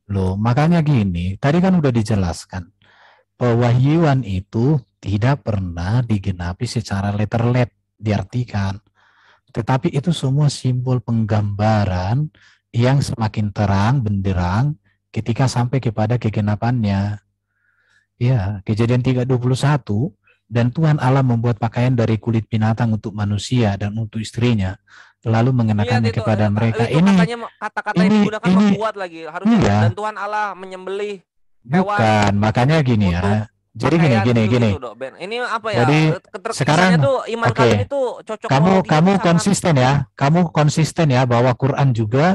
Loh, makanya gini, tadi kan udah dijelaskan. Pewahyuan itu tidak pernah digenapi secara letterlet, diartikan. Tetapi itu semua simbol penggambaran yang semakin terang benderang ketika sampai kepada kegenapannya. Ya, Kejadian 3:21, dan Tuhan Allah membuat pakaian dari kulit binatang untuk manusia dan untuk istrinya, lalu Iya mengenakannya kepada mereka. itu katanya kata-kata yang digunakan mah Ini, kuat lagi. Harusnya dan iya, Tuhan Allah menyembelih hewan bukan. Makanya gini ya. untuk Jadi gini, pakaian gini, gini. gitu-gitu, Dok, Ben. Ini apa ya? Jadi Kesannya sekarang, tuh iman oke, kalian itu kamu cocokologianya kamu tuh sangat. konsisten ya, bahwa Quran juga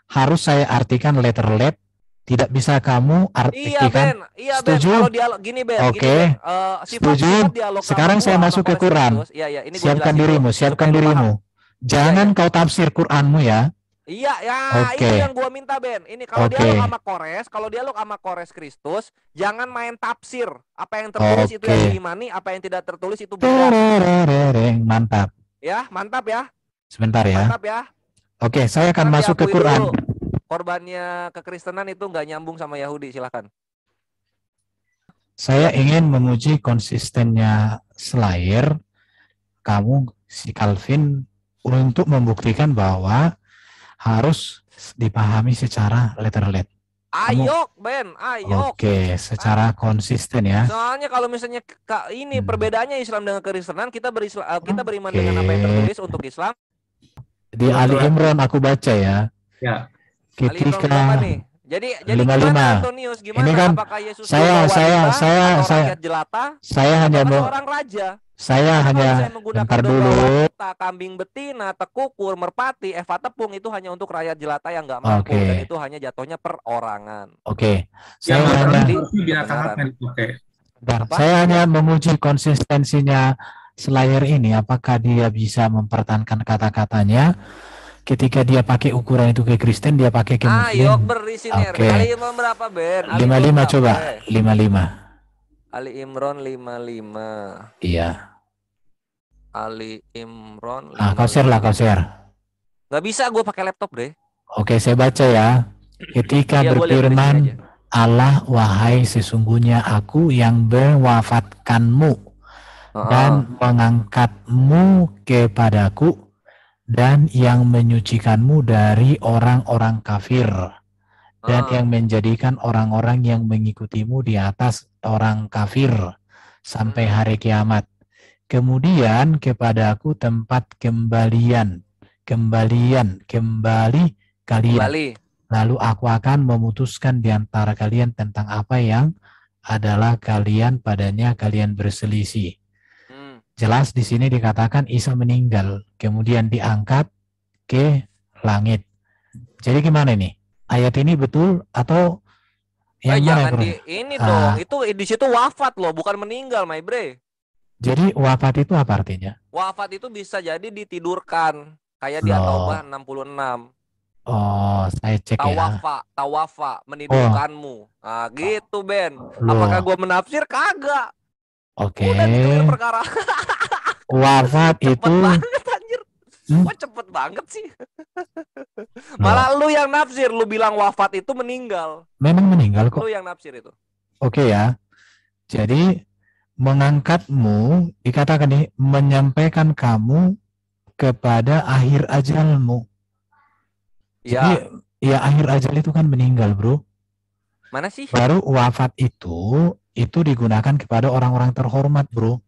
harus saya artikan letterlet, tidak bisa kamu Iya, artikan. Ben. Iya, Ben. Kalau Setuju? dialog gini, Ben. Oke, Sifat-sifat setuju. dialog sama Sekarang saya gua sama masuk ke Kores Quran. Kristus. Iya, iya. Ini gua jelasin dulu supaya Siapkan lu paham. dirimu. Iya, iya. Jangan kau tafsir Quranmu ya. Iya, ya itu yang Oke, gua minta, Ben. Ini kalau dialog oke, sama Kores Kristus, jangan main tafsir. Apa yang tertulis itu yang oke. diimani, apa yang tidak tertulis itu benar. Tererereng, mantap. Ya, mantap ya. Sebentar ya. Mantap ya. Oke, saya akan Sekarang masuk ke diakui Quran. dulu. Korbannya kekristenan itu nggak nyambung sama Yahudi, silakan. Saya ingin menguji konsistennya Slayer, kamu si Calvin, untuk membuktikan bahwa harus dipahami secara letterlet. Kamu Ayok, Ben, ayok. oke, Ah, secara konsisten ya. soalnya kalau misalnya ini Hmm. perbedaannya Islam dengan kekristenan, kita beriman Oke. dengan apa yang tertulis untuk Islam. Di Dua Ali surat. Imran aku baca ya. Ya, Ali Imran Ketika berapa nih? Jadi gimana 55. Antonius? Ini Gimana? kan Apakah Yesus domba wanita atau rakyat jelata saya hanya ataukah seorang raja? saya Karena kalau misalnya hanya menggunakan bentar domba dulu. wanita, kambing betina, tekukur, merpati, eva tepung itu hanya untuk rakyat jelata yang nggak mampu dan Oke. itu hanya jatuhnya perorangan. Oke. yang Saya letternya hanya Jadi harusnya binatang apa kebenaran. yang dipakai? Apa? saya hanya menguji konsistensinya Slayer ini, apakah dia bisa mempertahankan kata-katanya ketika dia pakai ukuran itu ke Kristen, dia pakai ke Ayo Muslim. beri sini. Ali Oke. Imran berapa, Ben? Ali Imran 55 berapa? coba. 55. Ali Imran 55. Iya. Ali Imran Ah, kau share lah, 55. kau share. Gak bisa gue pakai laptop deh. Oke, saya baca ya. Ketika Iya, gue lihat dari sini aja. berfirman, Allah, wahai sesungguhnya aku yang mewafatkanmu Heeh. dan mengangkatmu kepadaku dan yang menyucikanmu dari orang-orang kafir dan Heeh. yang menjadikan orang-orang yang mengikutimu di atas orang kafir sampai hari kiamat. Kemudian kepadaku tempat kembali kalian. Kembali. Lalu aku akan memutuskan di antara kalian tentang apa yang adalah kalian berselisih. Hmm. Jelas di sini dikatakan Isa meninggal, kemudian diangkat ke langit. Jadi gimana nih? Ayat ini betul atau yang mana, Jangan bro? ini dong. Itu di situ wafat loh, bukan meninggal, my bre. Jadi wafat itu apa artinya? Wafat itu bisa jadi ditidurkan, kayak di Loh, At-Taubah 66. saya cek ya. Tawafa, Oh, menidurkanmu. Nah, gitu, Ben. Apakah loh, gue menafsir? Kagak. oke. Udah di-clear perkara. Wafat Cepet itu, banget anjir. hmm? Kok cepet banget sih? Loh, Malah lu yang nafsir, lu bilang wafat itu meninggal. memang meninggal Lu kok. yang nafsir itu. Oke ya. Jadi mengangkatmu dikatakan nih menyampaikan kamu kepada akhir ajalmu. Jadi Ya, ya akhir ajal itu kan meninggal, bro. mana sih? Baru wafat itu digunakan kepada orang-orang terhormat, bro.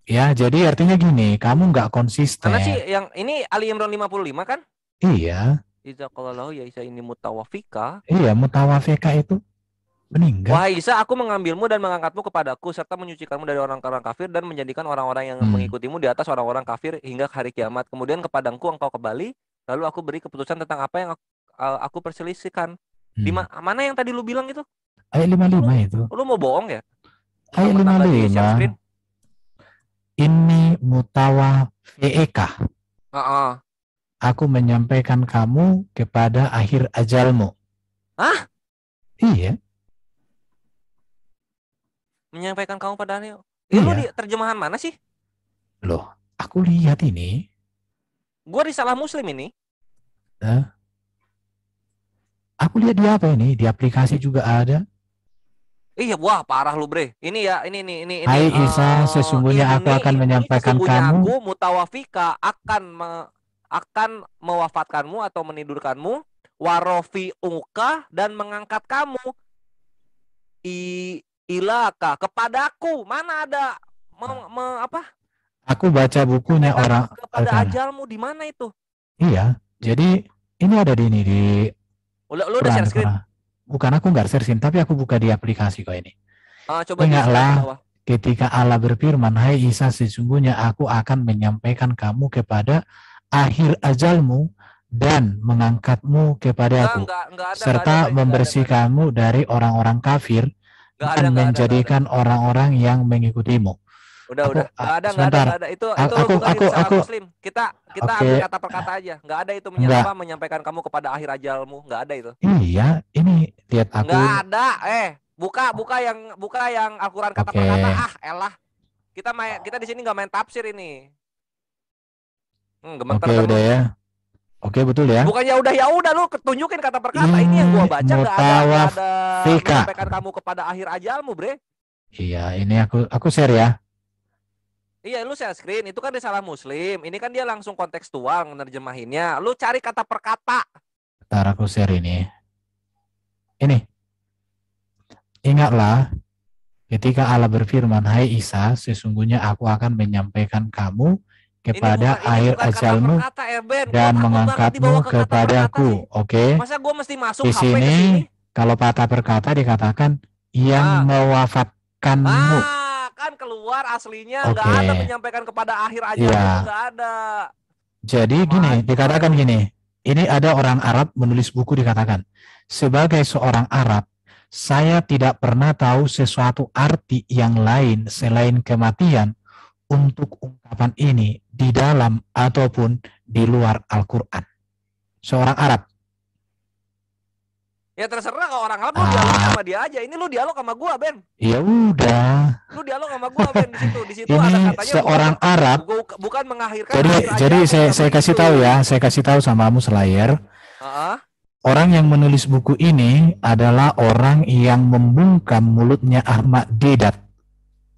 Ya, jadi artinya gini, kamu nggak Mana sih konsisten. yang ini Ali Imran 55 kan? Iya, Iza qalallahu ya Isa ini mutawafika. iya, mutawafika itu meninggal. Wahai Isa, aku mengambilmu dan mengangkatmu kepadaku serta menyucikanmu dari orang-orang kafir dan menjadikan orang-orang yang mengikutimu di atas orang-orang kafir hingga hari kiamat. Kemudian kepadaku engkau kembali, lalu aku beri keputusan tentang apa yang aku perselisihkan. Di mana yang tadi lu bilang itu? Ayat 55 itu. Lu mau bohong ya? Ayat Mentang-mentang nggak di share 55. screen. Ini mutawafiika. Heeh. Aku menyampaikan kamu kepada akhir ajalmu. Hah? Iya. Menyampaikan kamu pada Daniel. Lu di Iya. terjemahan mana sih? Loh, aku lihat ini. Gua di Salah Muslim ini. Aku lihat di apa ini? Di aplikasi juga ada. Iya, wah parah lu bre. Ini ya, ini Hai Isa, sesungguhnya aku akan ini menyampaikan sesungguhnya kamu. aku mutawafika akan mewafatkanmu atau menidurkanmu, warofi uka dan mengangkat kamu ilaka kepadaku. Mana ada apa? Aku baca bukunya Sampaikan orang kepada ajalmu di mana itu? Iya, jadi ini ada di ini di Lu udah Quran, share di screen? Quran. Bukan, aku nggak searching, tapi aku buka di aplikasi kok ini. Coba di share ke Ingatlah bawah. ketika Allah berfirman, hai Isa, sesungguhnya aku akan menyampaikan kamu kepada akhir ajalmu dan mengangkatmu kepadaku, Enggak ada serta bre, enggak ada. membersihkanmu dari orang-orang kafir dan Enggak ada. menjadikan orang-orang yang mengikutimu. Udah. Sebentar, Enggak ada. Itu lu buka di risalah Muslim. Kita ambil oke, kata per kata aja. Enggak ada itu enggak. menyampaikan kamu kepada akhir ajalmu. Enggak ada itu. Iya, ini lihat Enggak aku. ada. Buka yang Al-Qur'an kata per Oke, kata. Elah. Kita di sini enggak main tafsir ini. Gemeter oke kan lu. udah ya. Oke, betul ya. Bukan ya udah lu tunjukin kata per kata. Ini yang gua baca enggak ada Fika. menyampaikan kamu kepada akhir ajalmu, Bre. Iya, ini aku share ya. Iya, lu share screen. Itu kan risalah Muslim. Ini kan dia langsung kontekstual menerjemahinnya. Lu cari kata per kata. Ntar aku share ini. Ini. Ingatlah ketika Allah berfirman, hai Isa, sesungguhnya aku akan menyampaikan kamu kepada akhir ajalmu dan mengangkatmu kepadaku. Oke. Masa gue mesti masuk Di HP ke sini sini? kalau kata per kata dikatakan yang mewafatkanmu. Kan keluar aslinya nggak ada menyampaikan kepada akhir ajalmu, nggak ada. Jadi gini, dikatakan gini. Ini ada orang Arab menulis buku dikatakan, sebagai seorang Arab, saya tidak pernah tahu sesuatu arti yang lain selain kematian untuk ungkapan ini di dalam ataupun di luar Al-Quran. Seorang Arab. Ya terserah, kalau orang Arab lu dialog sama dia aja. Ini lu dialog sama gua, Ben. Ya udah. Lu dialog sama gua, Ben, di situ ini ada katanya seorang Arab. Bukan mengakhirkan. Jadi saya kasih tahu ya, saya kasih tahu sama kamu selayar. Orang yang menulis buku ini adalah orang yang membungkam mulutnya Ahmad Deedat.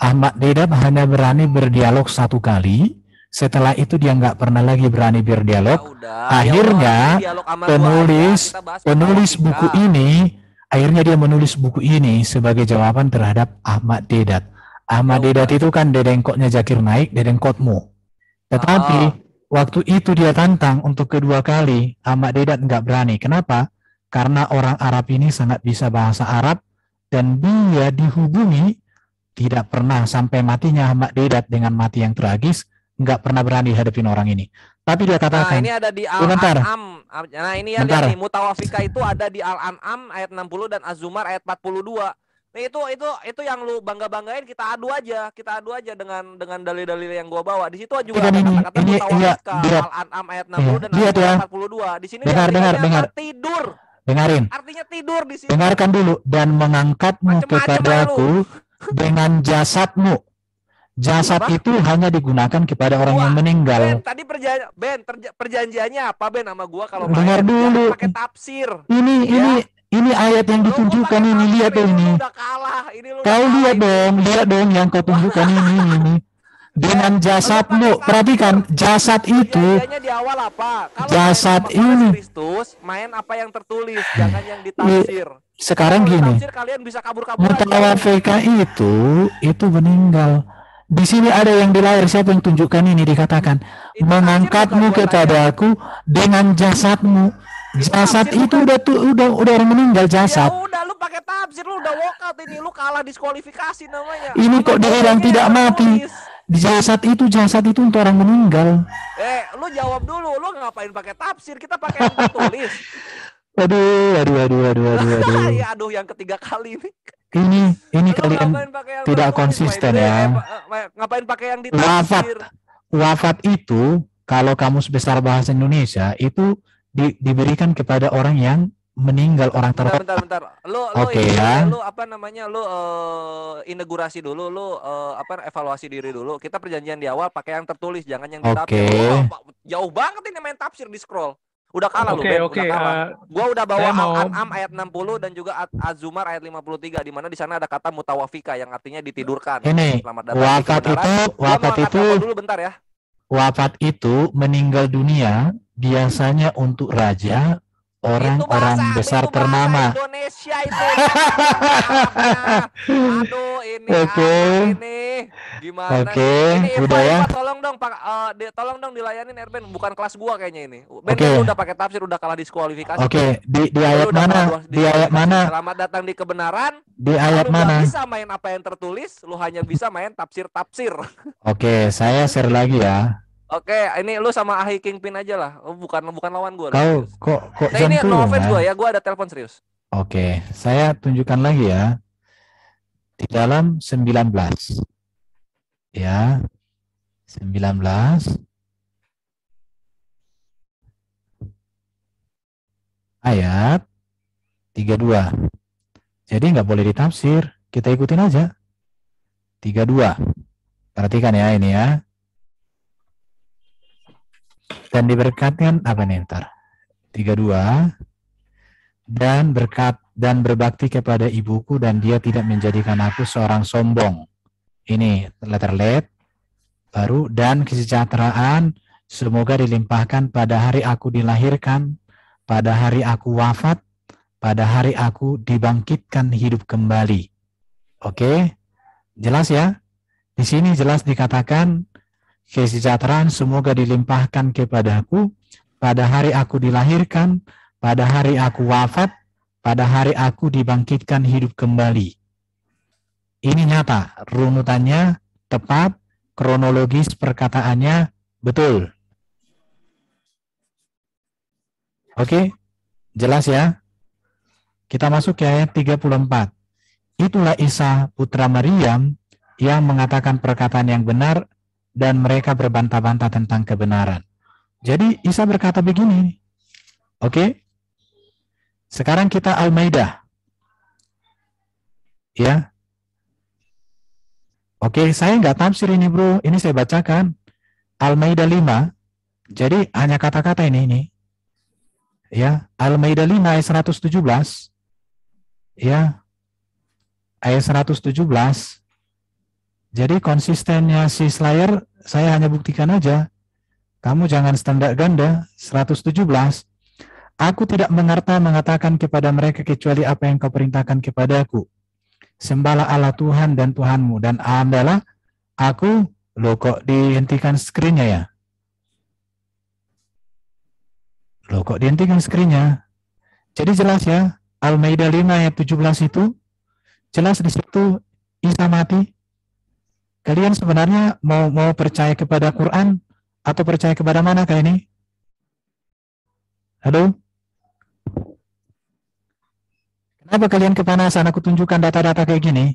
Ahmad Deedat hanya berani berdialog satu kali. Setelah itu dia nggak pernah lagi berani berdialog. Akhirnya penulis buku ini, akhirnya dia menulis buku ini sebagai jawaban terhadap Ahmad Deedat. Ahmad Deedat itu kan dedengkotnya Zakir Naik, dedengkotmu. Tetapi waktu itu dia tantang untuk kedua kali, Ahmad Deedat nggak berani. Kenapa? Karena orang Arab ini sangat bisa bahasa Arab dan dia dihubungi tidak pernah sampai matinya Ahmad Deedat dengan mati yang tragis, nggak pernah berani hadapin orang ini. Tapi dia katakan, ini ada di Al-An'am. Nah, ini ya lihat nih, mutawafika itu ada di Al-An'am ayat 60 dan Az-Zumar ayat 42. Nah, itu yang lu bangga-banggain, kita adu aja dengan dalil-dalil yang gua bawa. Di situ juga ada kata-kata mutawafika, Al-An'am ayat 60 dan Az-Zumar ayat 42. Di sini dengar. Tidur. Dengarin. Artinya tidur di sini. Dengarkan dulu, dan mengangkatmu kepadaku dengan jasadmu. Jasad itu hanya digunakan kepada orang yang meninggal. Ben, tadi perjanjiannya apa, Ben, sama gua kalau dengar dulu pakai tafsir. Ini ayat yang ditunjukkan ini, lihat dong ini. Kau lihat dong yang kau tunjukkan ini. Dengan jasadmu, perhatikan jasad itu. Di awal apa? Jasad ini. Kristus, main apa yang tertulis, jangan yang ditafsir. Sekarang gini. Kalian bisa kabur-kaburan. Mutawafika itu meninggal. Di sini ada yang di layar, siapa yang tunjukkan ini, dikatakan mengangkatmu kepadaku dengan jasadmu. Jasad itu udah orang meninggal jasad. Ya udah, lu pakai tafsir, lu udah walkout ini, lu kalah diskualifikasi namanya. Ini kok dibilang tidak mati. Jasad itu untuk orang meninggal. Lu jawab dulu, lu ngapain pakai tafsir? Kita pakai yang tertulis. Aduh. Ya aduh, yang ketiga kali ini. Ini kalian tidak konsisten ya. Ngapain pakai yang ditafsir? Wafat itu kalau kamus besar bahasa Indonesia itu diberikan kepada orang yang meninggal, orang terhormat. Bentar. Lu apa namanya? Lu inaugurasi dulu, lu evaluasi diri dulu. Kita perjanjian di awal pakai yang tertulis, jangan yang ditafsir. Jauh banget ini main tafsir di scroll. Udah kalah lu, Oke, Ben. oke. Udah kalah. Gua udah bawa Saya mau- Al-An'am ayat 60 dan juga Az-Zumar ayat 53 di mana di sana ada kata mutawafika yang artinya ditidurkan. Ini Selamat datang di kebenaran. Gua mau angkat telepon dulu bentar ya. wafat itu meninggal dunia biasanya untuk raja, orang-orang besar itu ternama. bahasa Indonesia itu. Aduh, ini Oke. apa ini? Gimana Oke, sih? Ini udah ya. tolong dong Pak, tolong dong dilayanin Erben, bukan kelas gua kayaknya ini. Ben, Oke. lu udah pakai tafsir, udah kalah diskualifikasi. Oke, di Lu ayat udah mana? kalah Di ayat mana? Selamat datang di kebenaran. Di ayat Lu mana? gak bisa main apa yang tertulis, lu hanya bisa main tafsir-tafsir. Oke, saya share lagi ya. Oke, ini lu sama Ahi Kingpin aja lah. Bukan lawan gua. Kau serius. kok Nah, ini no jantung offense ya? gua ya, gua ada telepon serius. Oke, saya tunjukkan lagi ya. Di dalam 19. Ya. 19 ayat 32. Jadi nggak boleh ditafsir, kita ikutin aja. 32. Perhatikan ya ini ya. Dan diberkatkan apa nih ntar? 32. Dan berbakti kepada ibuku dan dia tidak menjadikan aku seorang sombong. Ini letter let baru, dan kesejahteraan semoga dilimpahkan pada hari aku dilahirkan, pada hari aku wafat, pada hari aku dibangkitkan hidup kembali. Oke? Jelas ya? Di sini jelas dikatakan kesejahteraan semoga dilimpahkan kepadaku pada hari aku dilahirkan, pada hari aku wafat, pada hari aku dibangkitkan hidup kembali. Ini nyata, runutannya tepat, kronologis perkataannya betul. Oke, jelas ya? Kita masuk ke ayat 34. Itulah Isa putra Maryam yang mengatakan perkataan yang benar dan mereka berbantah-bantah tentang kebenaran. Jadi Isa berkata begini. Oke? Sekarang kita Al-Maidah. Ya. Oke, saya nggak tafsir ini bro. Ini saya bacakan. Al-Maidah 5. Jadi hanya kata-kata ini. Ya, Al-Maidah 5 ayat 117. Ya. Ayat 117. Jadi konsistennya si Slayer saya hanya buktikan aja. Kamu jangan standar ganda. 117. Aku tidak mengatakan kepada mereka kecuali apa yang kau perintahkan kepadaku. Sembahlah Allah Tuhan dan Tuhanmu, dan adalah aku. Loh, kok dihentikan screen-nya ya? Loh, kok dihentikan screen-nya? Jadi jelas ya, Al-Maidah 5 ayat 17 itu jelas di situ Isa mati. Kalian sebenarnya mau percaya kepada Quran atau percaya kepada mana kayak ini? Halo? Kenapa kalian kepanasan? Aku tunjukkan data-data kayak gini.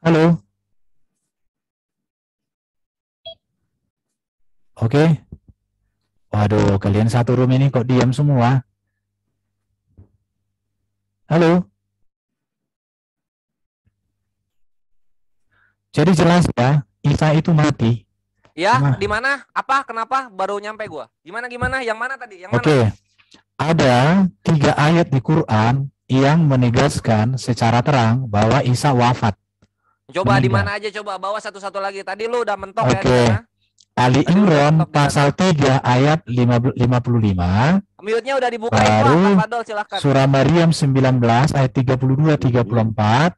Halo? Oke. Waduh, kalian satu room ini kok diam semua? Halo? Jadi jelas ya, Isa itu mati. Ya, di mana? Apa? Kenapa? Baru nyampe gua. Gimana? Yang mana tadi? Yang mana? Oke. Ada 3 ayat di Quran yang menegaskan secara terang bahwa Isa wafat. Coba di mana aja, coba bawa satu-satu lagi. Tadi lu udah mentok ya di sana. Ali Imran pasal 3 ayat 55. Mute-nya udah dibuka baru Fadol, silakan. Surah Maryam 19 ayat 32-34.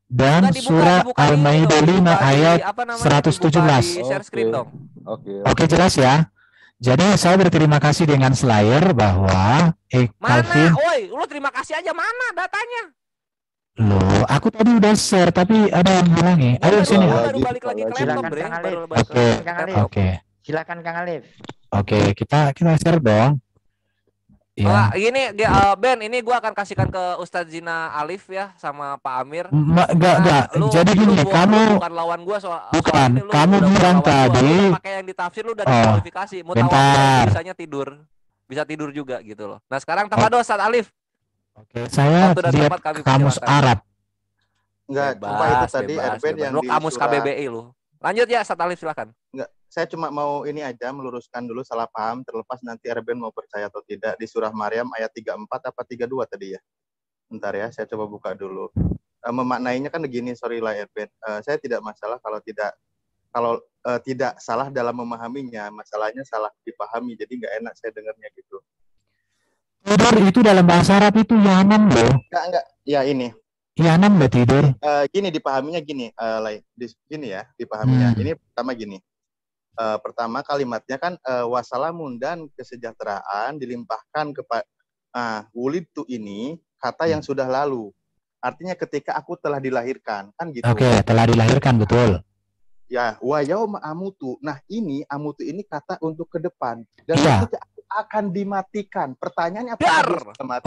Dan surah Al-Maidah 5 ayat 117. Share screen dong. Oke, jelas ya. Jadi saya berterima kasih dengan Slayer bahwa Calvin. Mana? Oi, lu terima kasih aja, mana datanya? Loh, aku tadi udah share tapi ada yang bilang ayo sini. Baru balik lagi ke laptop, Bre. Oke. Silakan Kang Alif. Oke, kita share dong. Ya. Ini Ben, ini gua akan kasihkan ke Ustadz Zina Alif ya sama Pak Amir. Enggak. Jadi gini, kamu bukan lawan gua soal bukan. Kamu bilang tadi pakai yang ditafsir lu udah diskualifikasi. Mau bisanya tidur. Bisa tidur juga gitu loh. Nah, sekarang tafadhol Ustadz Alif. Oke, saya lihat kamus Arab. Enggak, cuma itu tadi Erben yang lu kamus KBBI lu. Lanjut ya, Ustadz Alif silakan. Enggak, saya cuma mau ini aja meluruskan dulu salah paham, terlepas nanti Erben mau percaya atau tidak. Di surah Maryam ayat 34 apa 32 tadi ya? Bentar ya, saya coba buka dulu. Memaknainya kan begini, sorry lah Erben. Saya tidak masalah kalau tidak salah dalam memahaminya, masalahnya salah dipahami, jadi nggak enak saya dengarnya gitu. Tidur itu dalam bahasa Arab itu yanam loh. Enggak. Ya ini. Yanam loh tidur. Gini dipahaminya gini, gini ya dipahaminya. Ini pertama gini. Pertama kalimatnya kan wasalamun dan kesejahteraan dilimpahkan kepada wulidtu ini kata yang sudah lalu. Artinya ketika aku telah dilahirkan, kan gitu. Oke, telah dilahirkan, betul. Ya, wa yauma amutu. Nah, ini amutu ini kata untuk ke depan. Dan ketika aku akan dimatikan. Pertanyaannya apa?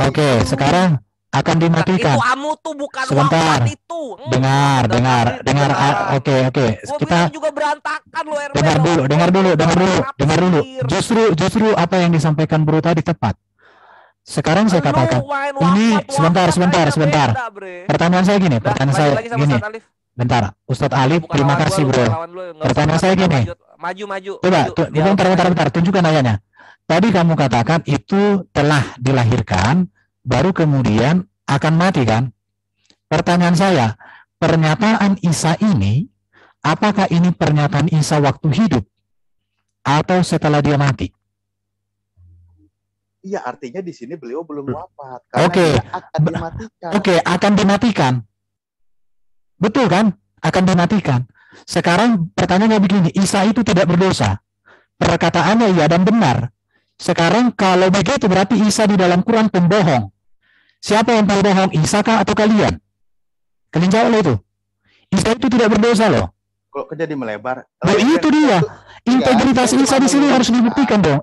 Oke, sekarang akan dimatikan. Itu amutu bukan sebentar. wafat itu. Dengar. Oke. Kita juga berantakan loh, dengar dulu. Justru apa yang disampaikan Bro tadi tepat. Sekarang saya katakan ini sebentar. Pertanyaan saya gini, Bentar, Ustadz Alif, terima kasih Bro. Pertanyaan saya gini. Maju. Bentar, tunjukkan ayatnya. Tadi kamu katakan itu telah dilahirkan, baru kemudian akan mati kan? Pertanyaan saya, pernyataan Isa ini, apakah ini pernyataan Isa waktu hidup atau setelah dia mati? Iya, artinya di sini beliau belum wafat. Oke, akan dimatikan. Betul kan? Akan dimatikan. Sekarang pertanyaannya begini, Isa itu tidak berdosa. Perkataannya iya dan benar. Sekarang kalau begitu berarti Isa di dalam Quran pembohong. Siapa yang pembohong, Isa kah atau kalian? Kalian jawab itu. Isa itu tidak berdosa loh. Kok jadi melebar? Itu dia. Integritas Isa di sini harus dibuktikan dong.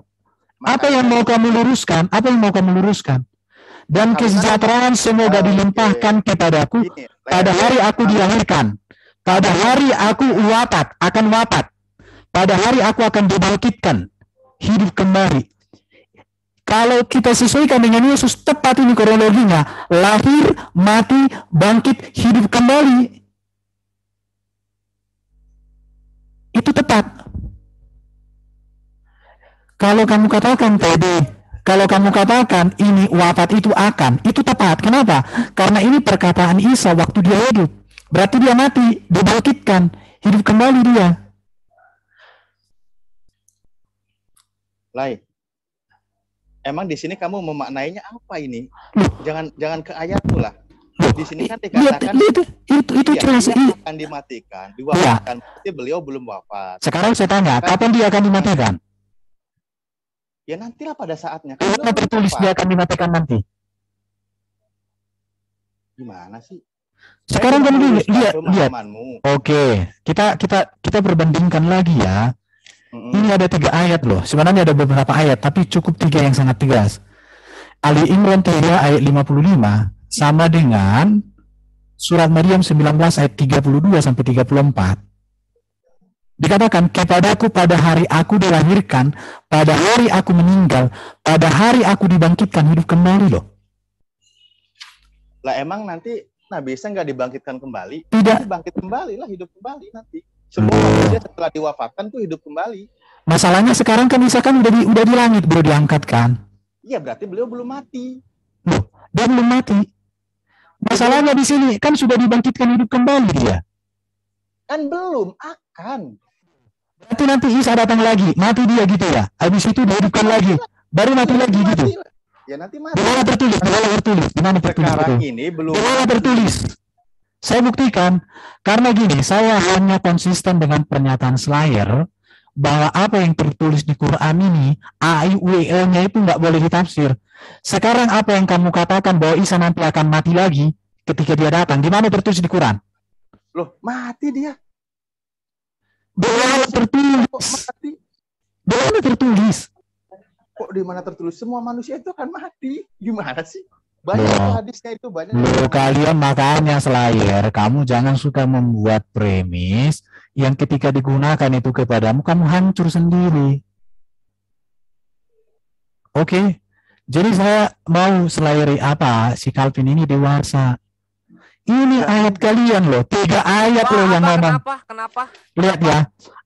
Apa yang mau kamu luruskan? Dan kesejahteraan semoga dilimpahkan kepadaku pada hari aku dilahirkan, pada hari aku akan wafat, pada hari aku akan dibangkitkan, hidup kembali. Kalau kita sesuaikan dengan Yesus, tepat ini kronologinya, lahir, mati, bangkit, hidup kembali. Itu tepat. Kalau kamu katakan ini wafat itu itu tepat. Kenapa? Karena ini perkataan Isa waktu dia hidup. Berarti dia mati, dibangkitkan, hidup kembali dia. Lai, emang di sini kamu memaknainya apa ini? Jangan ke ayat lah. Di sini kan dikatakan itu jelas akan dimatikan, diwafatkan. Berarti beliau belum wafat. Sekarang saya tanya, kapan dia akan dimatikan? Ya nantilah pada saatnya. Karena tertulis dia akan dimatikan nanti. Gimana sih? Sekarang kamu lihat. Oke, kita perbandingkan lagi ya. Ini ada 3 ayat loh. Sebenarnya ada beberapa ayat, tapi cukup 3 yang sangat tegas. Ali Imran 3 ayat 55 sama dengan surat Maryam 19 ayat 32 sampai 34. Dikatakan, kepadaku pada hari aku dilahirkan, pada hari aku meninggal, pada hari aku dibangkitkan, hidup kembali loh. Lah emang nanti Nabi Isa nggak dibangkitkan kembali? Tidak. Bangkit kembali lah, hidup kembali nanti. Semua manusia setelah diwafatkan tuh hidup kembali. Masalahnya sekarang kan Isa kan udah di langit, bro, diangkat kan? Iya, berarti beliau belum mati. Loh, dia belum mati. Masalahnya di sini kan sudah dibangkitkan hidup kembali dia. Kan belum, akan. Berarti nanti Isa datang lagi, mati dia gitu ya. Habis itu dihidupkan lagi, baru mati lagi gitu. Ya nanti mati. Dimana tertulis? Sekarang ini belum. Dimana tertulis? Saya buktikan, karena gini, saya hanya konsisten dengan pernyataan Slayer bahwa apa yang tertulis di Quran ini, A-I-U-E-nya itu nggak boleh ditafsir. Sekarang apa yang kamu katakan bahwa Isa nanti akan mati lagi ketika dia datang, di mana tertulis di Quran? Loh, mati dia. Dimana tertulis? Kok di mana tertulis? Semua manusia itu akan mati. Gimana sih? Banyak hadisnya itu banyak. Loh, kalian makanya Slayer, kamu jangan suka membuat premis yang ketika digunakan itu kepadamu, kamu hancur sendiri. Oke? Jadi saya mau Slayeri si Calvin ini dewasa. Ini ayat kalian loh, 3 ayat loh yang ngomong. Kenapa? Lihat ya,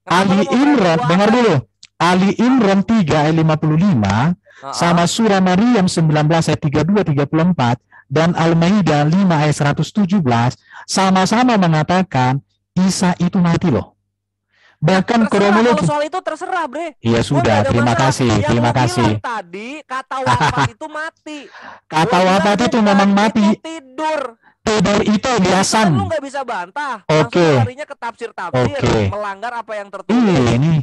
Ali lu mau Imran, gua dengar apa? dulu. Ali Imran 3 ayat 55 sama surah Maryam 19 ayat 32 34 dan Al-Maidah 5 ayat 117 sama-sama mengatakan Isa itu mati loh. Bahkan kronologi. Kalau soal itu terserah, Bre. Iya sudah, terima kasih, terima kasih. Tadi kata wafat itu mati. Kata wafat itu memang mati. Tidur. Tidur itu biasa. Lu nggak bisa bantah. Oke. Langsung larinya ke tafsir-tafsir, melanggar apa yang tertulis. Ini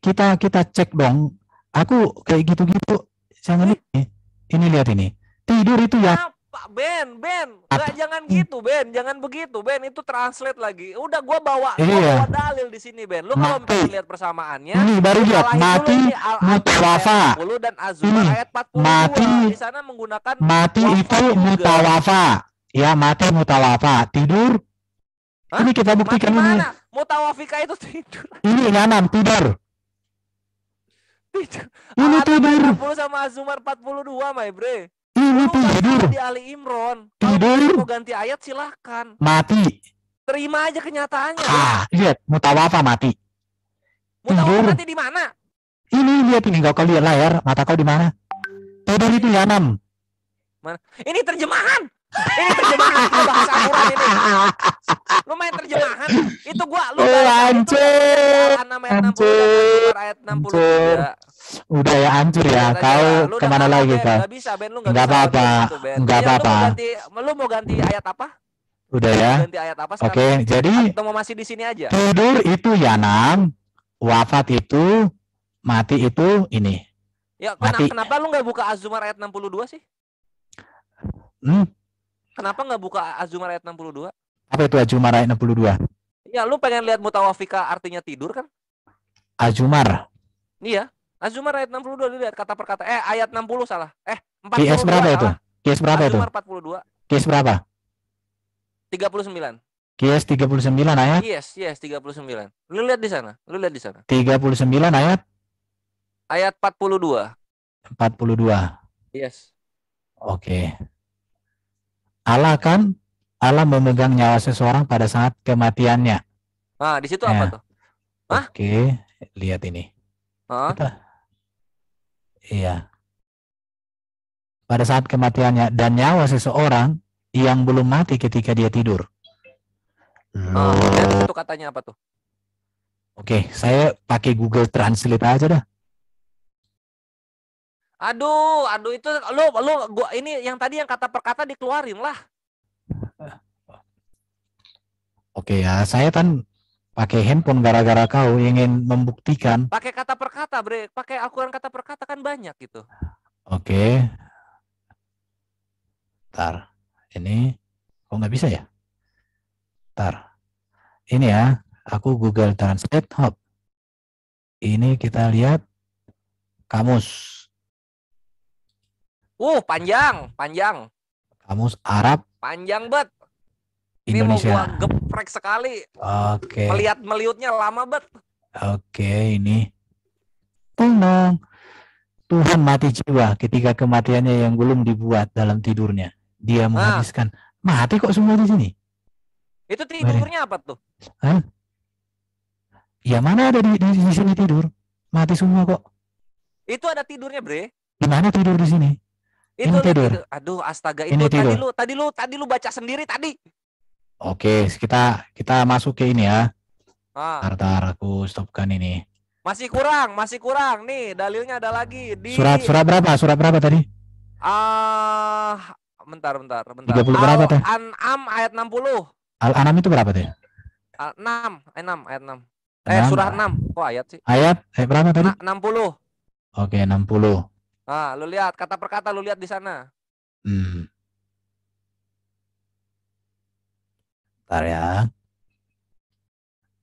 kita cek dong. Aku kayak gitu-gitu. Jangan ini lihat ini. Tidur itu ya. Ben, jangan gitu, Ben, jangan begitu, Ben, itu translate lagi. Udah gua bawa dalil di sini, Ben. Lu kalau pengen lihat persamaannya, ini baru lihat mati mutawafa. Dan Az-Zumar ayat 42. Mati di sana menggunakan mati itu mutawafa. Ya, mati mutawafa. Tidur. Ini kita buktikan ini. Mutawafika itu tidur. Ini nyanam tidur. Ini tidur. 40 sama Az-Zumar 42, my bre. Ini tidur. Di Ali Imran. Tidur. Mau ganti ayat silahkan. Mati. Terima aja kenyataannya. Lihat, mutawafa mati. Mutawafa mati di mana? Ini lihat ini, kau lihat layar, mata kau di mana? Tidur itu nyanam. Mana? Ini terjemahan. Ini terjemahan bahasa Al-Quran ini. Lu main terjemahan. Itu gua lu hancur. Ayat 63. Udah ya hancur ya. Kau kemana lagi kau? Gak bisa, Ben, lu nggak apa-apa. Nggak apa-apa. Lu mau ganti ayat apa? Udah ya. Ganti ayat apa sekarang? Oke, jadi atau mau masih di sini aja? Tidur itu yanam, wafat itu, mati itu ini. Ya, kenapa lu nggak buka Az-Zumar ayat 62 sih? Kenapa nggak buka Az-Zumar ayat 62? Apa itu Az-Zumar ayat 62? Ya, lu pengen lihat mutawafika artinya tidur kan? Az-Zumar. Iya, Az-Zumar ayat 62 dilihat kata per kata. Ayat 60 salah. 42 QS berapa salah. itu? QS berapa itu? Az-Zumar 42. QS berapa? 39. QS 39 ayat? Yes, 39. Lu lihat di sana. 39 ayat? Ayat 42. 42. Yes. Oke. Allah memegang nyawa seseorang pada saat kematiannya. Nah, di situ apa tuh? Oke, lihat ini. Iya. Pada saat kematiannya dan nyawa seseorang yang belum mati ketika dia tidur. Dan itu katanya apa tuh? Oke, saya pakai Google Translate aja dah. Aduh, itu gua ini yang tadi yang kata per kata dikeluarin lah. Oke ya, saya kan pakai handphone gara-gara kau ingin membuktikan. Pakai kata per kata, Bre. Pakai Al-Quran kata per kata kan banyak gitu. Oke. Ntar, ini kok nggak bisa ya? Ntar, ini ya, aku Google Translate Hub. Ini kita lihat kamus. Panjang. Kamus Arab. Panjang bet. Indonesia. Ini mau gua geprek sekali. Oke. Meliutnya lama bet. Oke, ini. Tolong. Tuhan mati jiwa ketika kematiannya yang belum dibuat dalam tidurnya. Dia menghabiskan. Mati kok semua di sini? Itu tidurnya apa tuh? Ya mana ada di sini tidur? Mati semua kok. Itu ada tidurnya, Bre. Di mana tidur di sini? Itu ini tidur. Aduh, astaga, ini itu tidur. tadi lu baca sendiri tadi. Oke, kita masuk ke ini ya. Ntar aku stopkan ini. Masih kurang. Nih, dalilnya ada lagi di Surat berapa tadi? Bentar. 30 berapa teh? Al-An'am ayat 60. Al-An'am itu berapa teh? 6 ayat 6. Surah 6. Kok ayat sih? Ayat berapa tadi? 60. Oke, 60. Lu lihat kata per kata, lu lihat di sana. Bentar ya.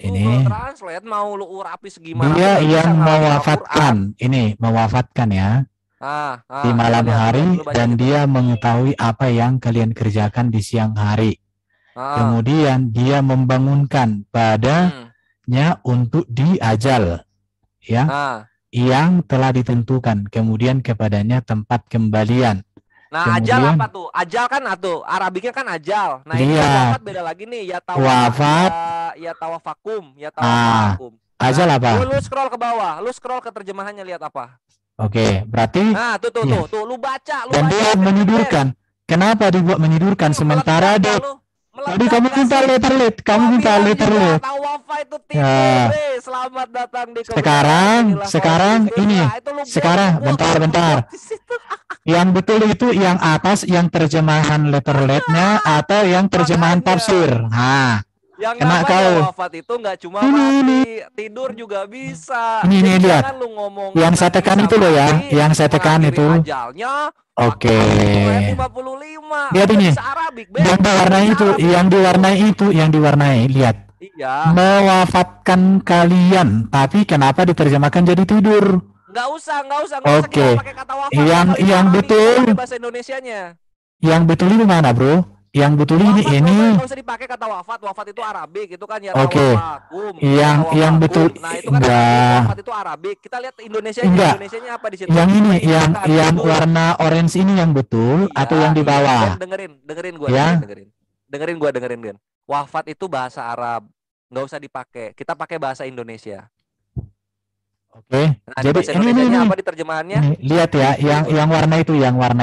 Ini Google Translate mau lu urapi segimana? Dia yang mewafatkan. Ini mewafatkan ya. Di malam hari dan dia mengetahui apa yang kalian kerjakan di siang hari. Kemudian dia membangunkan padanya untuk diajal, ya, yang telah ditentukan. Kemudian kepadanya tempat kembalian Nah, ajal Kemudian apa tuh? Ajal kan atuh, Arabiknya kan ajal. Nah, ini iya, wafat beda lagi nih, ya wafat. tawafakum, ya Ah, tawafakum. ajal Nah, apa? lu scroll ke bawah, lu scroll ke terjemahannya lihat apa? Oke, berarti Nah, iya. tuh, lu baca Dan dia Ben. menyudurkan. Kenapa dibuat menyudurkan sementara Meledak dia gak lu? tadi Meledak kamu gak minta sih? letter lead, kamu Gua minta bilang letter juga lead. tawafa itu tidur, Ya, Bre. Selamat datang di kebenaran. Inilah sekarang Yesus. ini, Nah, itu lu sekarang buat bentar. di situ. Yang betul itu yang atas, yang terjemahan letter lead-nya atau yang terjemahan Makanya. tafsir. Nah, Yang kena namanya kau. wafat itu nggak cuma mati, tidur juga bisa. Ini Jadi lihat. jangan lu ngomong Yang saya tekan itu loh ya, yang saya tekan itu. Ajalnya, Oke. ayat 55. Lihat ini. Bisa Arabik, Ben. Yang diwarnai itu, yang diwarnai, lihat. Iya. Mewafatkan kalian, tapi kenapa diterjemahkan jadi tidur? Nggak usah Oke. kita pakai kata wafat. Yang betul, pakai bahasa Indonesianya. yang betul ini mana, bro? Yang betul Wafat ini nggak usah dipakai kata wafat. Wafat itu Arabik, itu kan ya Oke. tawafakum. Yang betul Nah, itu kan enggak. Arabik, wafat itu Arabik. Kita lihat Indonesianya. Enggak. Indonesianya apa di situ? Yang ini, yang tidur. warna orange ini yang betul atau yang di bawah? Dengerin gua, Ya. dengerin Gen. Wafat itu bahasa Arab, nggak usah dipakai. Kita pakai bahasa Indonesia. Oke. Nah, Jadi bahasa Indonesianya apa di terjemahannya? Ini, lihat ya, yang warna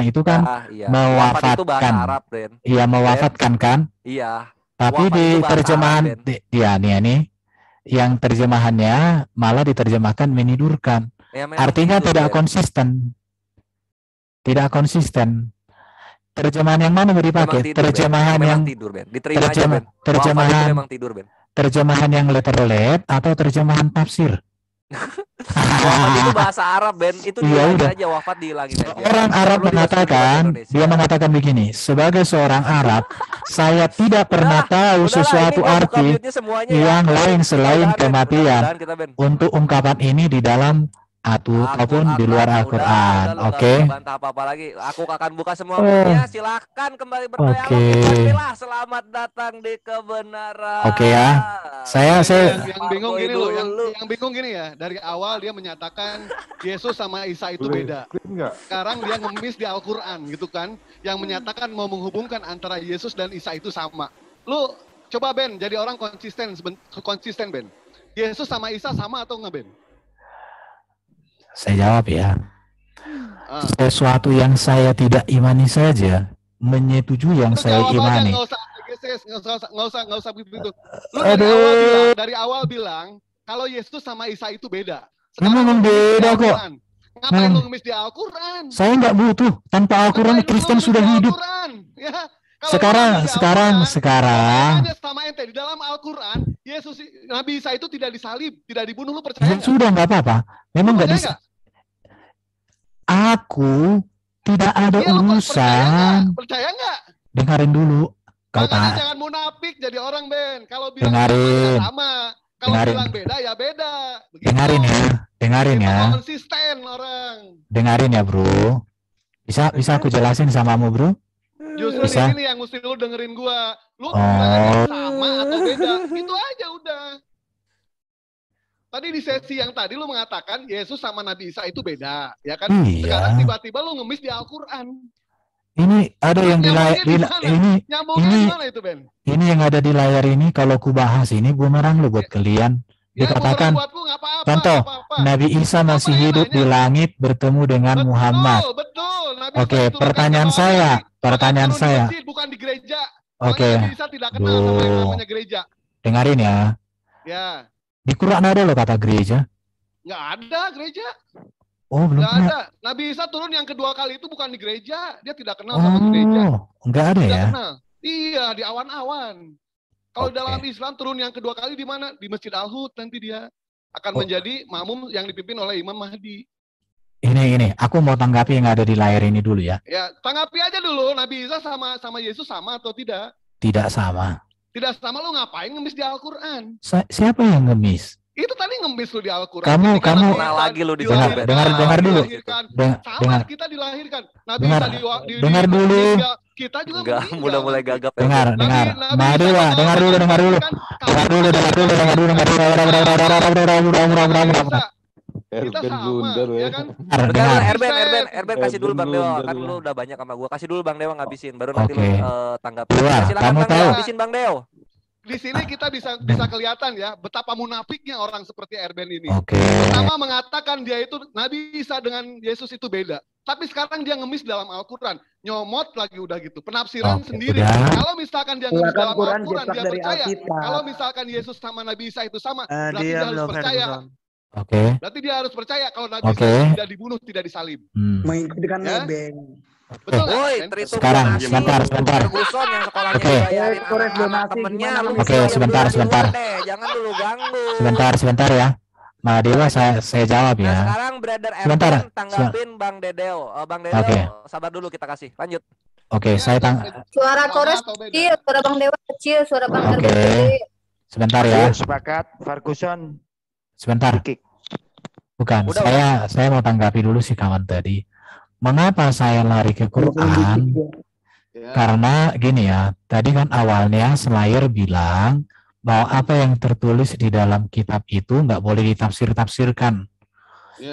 itu kan Iya. mewafatkan. Wafat itu bahasa Arab, Den. Iya, mewafatkan kan? Iya. Tapi Wafat di itu bahasa terjemahan Arab, ya nih, yang terjemahannya malah diterjemahkan menidurkan. Ya, Artinya tidur, tidak Den. konsisten. Tidak konsisten. Terjemahan yang mana mau dipakai? Tidur, Terjemahan Ben. yang tidur, Ben. Diterima aja, Ben. Wafat terjemahan itu memang tidur, Ben. terjemahan yang letter lead atau terjemahan tafsir? Wafat itu bahasa Arab, Ben. Itu Iya, dihilangin udah. aja, wafat dihilangin aja. Orang Arab Perlu dimasukin ke bahasa mengatakan, Indonesia. dia mengatakan begini, sebagai seorang Arab, saya tidak pernah tahu sesuatu arti yang lain selain kematian. Untuk ungkapan ini di dalam ataupun di luar Al-Quran. Oke. Bantah apa lagi? Aku akan buka semua bukunya. Silakan kembali berdialog. Bismillah. Selamat datang di kebenaran. Oke ya. Saya yang bingung gini loh, yang bingung gini ya. Dari awal dia menyatakan Yesus sama Isa itu beda. Sekarang dia ngemis di Al-Quran gitu kan, yang menyatakan mau menghubungkan antara Yesus dan Isa itu sama. Lu coba Ben, jadi orang konsisten Ben. Yesus sama Isa sama atau enggak Ben? Saya jawab ya. Sesuatu yang saya tidak imani saja menyetujui yang saya imani. Nggak usah begitu. Lu dari awal bilang kalau Yesus sama Isa itu beda. Memang beda kok. Ngapain lu ngemis di Al-Quran? Saya nggak butuh. Tanpa Al-Quran Kristen sudah hidup. Ya. Sekarang sama ente di dalam Al-Quran, Yesus Nabi Isa itu tidak disalib, tidak dibunuh, lu percaya? Sudah nggak apa-apa. Memang nggak bisa. Aku tidak ada urusan. Percaya nggak? Dengarin dulu. Jangan munafik jadi orang Ben. Kalau bilang sama, kalau bilang beda ya beda. Begitu. Dengarin ya. Konsisten orang. Dengarin ya bro. Bisa aku jelasin samamu bro? Justru di sini yang mesti lu dengerin gua. Lu bilang sama atau beda? Itu aja udah. Tadi di sesi yang tadi lu mengatakan Yesus sama Nabi Isa itu beda, ya kan? Iya. Sekarang tiba-tiba lu ngemis di Al-Quran. Ini ada yang di layar ini. Gimana itu Ben? Ini yang ada di layar ini kalau ku bahas ini bumerang lo buat kalian. Dikatakan contoh Nabi Isa masih hidup di langit bertemu dengan Muhammad. Betul. Oke, pertanyaan saya. Bukan di gereja. Oke. Nabi Isa tidak kenal sama yang namanya gereja. Dengarin ya. Ya. Di Quran ada loh kata gereja. Nggak ada gereja. Oh, belum ada. Nabi Isa turun yang kedua kali itu bukan di gereja. Dia tidak kenal sama gereja. Enggak ada ya? Kenal. Iya, di awan-awan. Kalau dalam Islam turun yang kedua kali di mana? Di Masjid Al-Hud nanti dia akan menjadi makmum yang dipimpin oleh Imam Mahdi. Ini, aku mau tanggapi yang ada di layar ini dulu ya. Ya, tanggapi aja dulu. Nabi Isa sama Yesus sama atau tidak? Tidak sama. Tidak sama, lu ngapain ngemis di Al-Quran? Siapa yang ngemis? Itu tadi ngemis lu di Al-Quran. Kamu lagi lu dengar dulu. Sama kita dilahirkan. Nabi dengar dulu. Kita juga enggak, mulai gagap. Dengar. Dengar dulu. Kita sama, ya kan? Erben kasih dulu Bang Dewa, kan lu udah banyak sama gua. Kasih dulu Bang Dewa ngabisin, baru nanti lu tanggapi. Silakan Bang Dewa ngabisin Bang Dewa. Di sini kita bisa kelihatan ya betapa munafiknya orang seperti Erben ini. Pertama mengatakan dia itu Nabi Isa dengan Yesus itu beda. Tapi sekarang dia ngemis dalam Al-Quran. Nyomot lagi udah gitu. Penafsiran sendiri. Kalau misalkan dia ngemis dalam Al-Quran, dia percaya. Kalau misalkan Yesus sama Nabi Isa itu sama, berarti dia harus percaya. Berarti dia harus percaya kalau Nabi Isa tidak dibunuh, tidak disalib. Mengikuti nebeng. Betul. Sekarang sebentar. Sebentar. Jangan dulu ganggu. Sebentar ya. Nah, Dewa saya jawab ya. Nah, sekarang Brother Erben tanggapin Bang Dedeo. Bang Dedeo, sabar dulu kita kasih. Lanjut. Saya Suara Kores kecil, suara Bang Dewa kecil, suara Bang Erben kecil. Sebentar ya. Sepakat, Ferguson. Sebentar. Bukan, saya mau tanggapi dulu si kawan tadi. Mengapa saya lari ke Quran? Karena gini ya, tadi kan awalnya Slayer bilang bahwa apa yang tertulis di dalam kitab itu nggak boleh ditafsir-tafsirkan.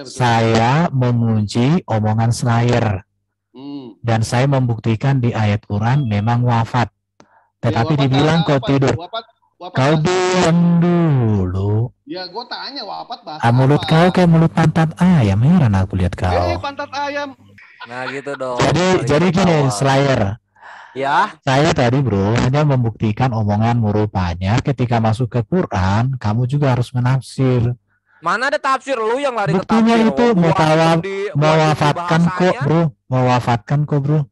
Saya mengunci omongan Slayer. Dan saya membuktikan di ayat Quran memang wafat. Tetapi dibilang kau tidur. Kau diam dulu. Ya, gue tanya wafat bahasa mulut apa? Kau kayak mulut pantat ayam. Heran aku lihat kau. Pantat ayam. Nah gitu dong. Jadi gini, Slayer. Ya. Saya tadi bro hanya membuktikan omonganmu, rupanya ketika masuk ke Quran, kamu juga harus menafsir. Mana ada tafsir, lu yang lari ke tafsir. Buktinya itu mewafatkan kok bro.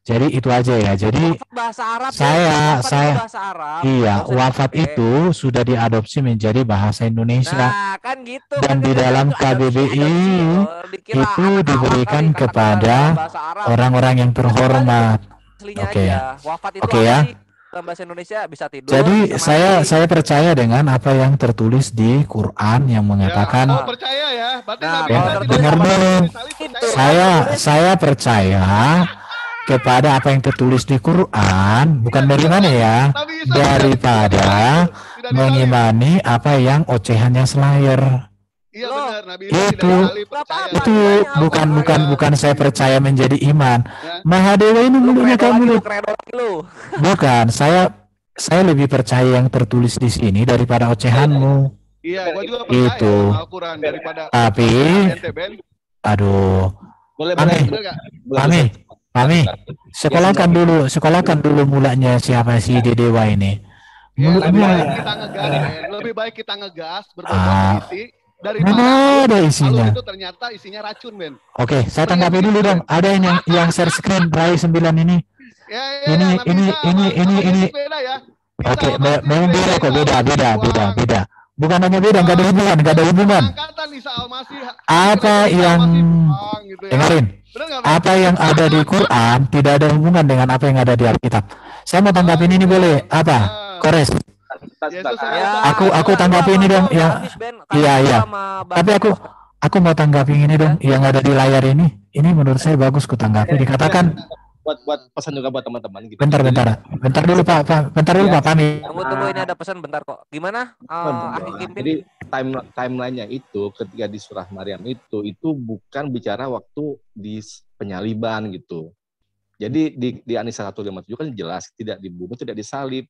Jadi itu aja ya. Jadi bahasa Arab wafat itu sudah diadopsi menjadi bahasa Indonesia. Nah, kan gitu. Dan di dalam KBBI itu diberikan kepada orang-orang yang terhormat. Wafat itu ya. Dalam bahasa Indonesia bisa tidur. Jadi saya percaya dengan apa yang tertulis di Quran yang mengatakan. Ya, percaya ya. Dengar dulu. Saya percaya kepada apa yang tertulis di Quran, bukan dari mana ya, daripada mengimani apa yang ocehannya Slayer. Iya benar, Nabi itu bukan saya percaya menjadi iman. Mahadewa ini mulutnya kayak mulut. Bukan, saya lebih percaya yang tertulis di sini daripada ocehanmu. Iya, gua juga percaya itu. Al-Quran daripada. Tapi, aduh, Mami, sekolahkan dulu mulanya siapa si Dedewa ini. Lebih baik kita ngegas berbobot isi daripada ada isinya. Itu ternyata isinya racun, Ben. Oke, saya tanggapi dulu dong. Ada yang share screen Rai 9 ini. Ini. Oke, memang beda kok, beda. Bukan hanya beda, nggak ada hubungan. Apa yang dengerin? Apa yang ada di Quran tidak ada hubungan dengan apa yang ada di Alkitab. Saya mau tanggapin ini boleh? Apa? Kores. Aku tanggapi ini dong yang iya. Tapi aku mau tanggapi ini dong yang ada di layar ini. Ini menurut saya bagus ku tanggapi. Dikatakan buat pesan juga buat teman-teman gitu. Bentar dulu Pak Pami. Tunggu ini ada pesan bentar kok. Gimana? Jadi timelinenya itu ketika di surah Maryam itu bukan bicara waktu di penyaliban gitu. Jadi di An-Nisa 157 kan jelas tidak dibunuh, tidak disalib.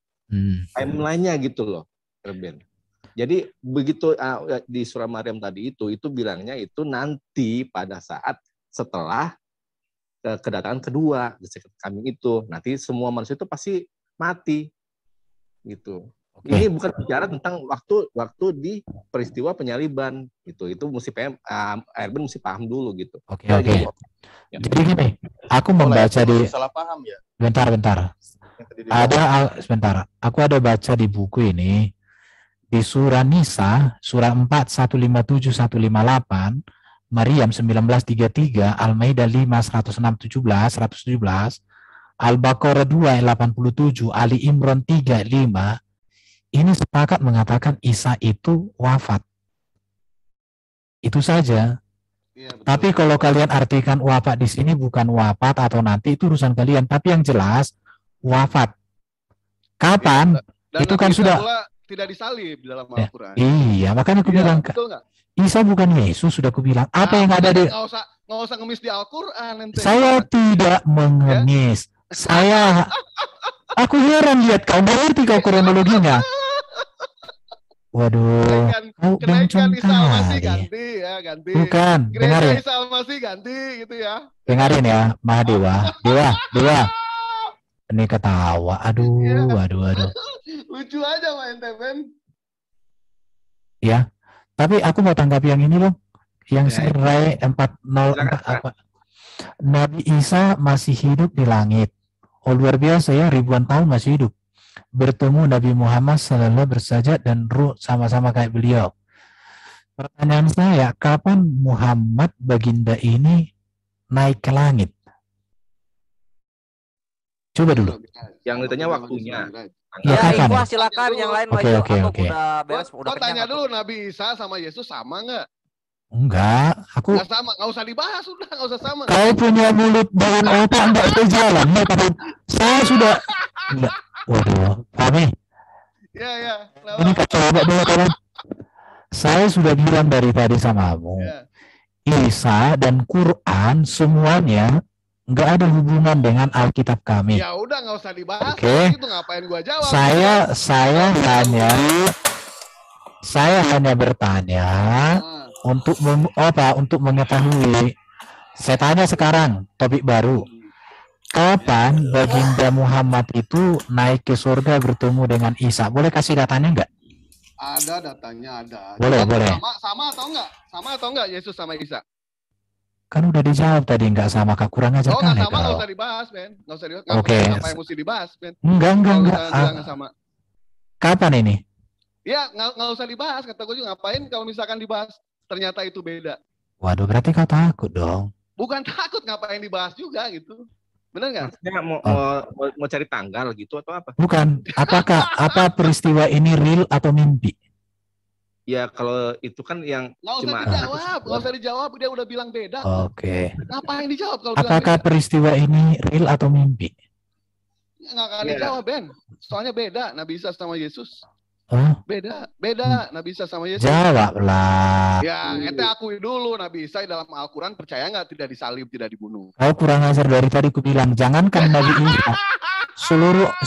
Timelinenya gitu loh, Erben. Jadi begitu di surah Maryam tadi itu bilangnya itu nanti pada saat setelah kedatangan kedua, the second coming itu nanti semua manusia itu pasti mati gitu. Ini bukan bicara tentang waktu di peristiwa penyaliban gitu. Itu mesti Erben mesti paham dulu gitu. Oke. Jadi gini, aku membaca di salah paham ya. Bentar. Sebentar. Aku ada baca di buku ini di surah Nisa, surah 4 157 158. Maryam 1933, Al-Maidah 5 117, Al-Baqarah 2 87, Ali Imran 35. Ini sepakat mengatakan Isa itu wafat. Itu saja. Ya, tapi kalau kalian artikan wafat di sini bukan wafat atau nanti itu urusan kalian, tapi yang jelas wafat. Kapan? Dan itu kan sudah tidak disalib di dalam Ya, Al-Quran. iya, makanya aku bilang, Betul nggak? Isa bukan Yesus, sudah aku bilang. Apa yang ada di... Nggak usah ngemis di Al-Quran. Saya tidak mengemis. Aku heran lihat kau ngerti kau kronologinya. Waduh, kau bencong Isa Al-Masih kali. ganti ya, ganti. Bukan, Gereja dengarin. Isa Al-Masih ganti gitu ya. Dengarin ya, Mahadewa. Dewa. Ini ketawa. Aduh. Lucu aja main temen. Ya, tapi aku mau tanggapi yang ini loh. Yang Serai 404 apa? Nabi Isa masih hidup di langit. Oh luar biasa ya, ribuan tahun masih hidup. Bertemu Nabi Muhammad sallallahu bersajad dan ruh sama-sama kayak beliau. Pertanyaan saya, kapan Muhammad baginda ini naik ke langit? Coba dulu. Yang ditanya waktunya. Ya, kapan? Wah, silakan yang lain. Oke. Udah beres, udah tanya dulu, Nabi Isa sama Yesus sama nggak? Enggak, aku nggak sama, nggak usah dibahas, udah nggak usah sama. Kau punya mulut dengan otak enggak berjalan. Saya sudah enggak. Waduh, kami. Ya. Ini coba dulu kawan. Saya sudah bilang dari tadi samamu. Ya. Isa dan Quran semuanya nggak ada hubungan dengan Alkitab kami. Ya udah nggak usah dibahas. Oke. Itu ngapain gua jawab? Saya hanya bertanya untuk mengetahui. Saya tanya sekarang topik baru. Kapan baginda Muhammad itu naik ke surga bertemu dengan Isa? Boleh kasih datanya enggak? Ada datanya, ada. Boleh. Sama atau enggak Yesus sama Isa? Kan udah dijawab tadi enggak sama, Kak, kurang ajar kali. Nggak sama, nggak usah dibahas, Ben. Nggak usah dibahas. Oke. Apa yang mesti dibahas, Ben? Enggak. Sama. Kapan ini? Ya, nggak usah dibahas. Kata gue juga ngapain kalau misalkan dibahas ternyata itu beda. Waduh, berarti kau takut dong. Bukan takut, ngapain dibahas juga gitu. Bener nggak? Maksudnya mau cari tanggal gitu atau apa? Bukan. Apa peristiwa ini real atau mimpi? Ya kalau itu kan yang nggak usah dijawab, dia udah bilang beda. Oke. Ngapain dijawab kalau apakah bilang beda? Peristiwa ini real atau mimpi? Nggak akan dijawab, Ben. Soalnya beda Nabi Isa sama Yesus. Oh? Beda Nabi Isa sama Yesus. Jawablah. Ya, ente akui dulu Nabi Isa dalam Al-Quran percaya nggak tidak disalib, tidak dibunuh. Kau kurang ajar dari tadi ku bilang, jangankan Nabi Isa.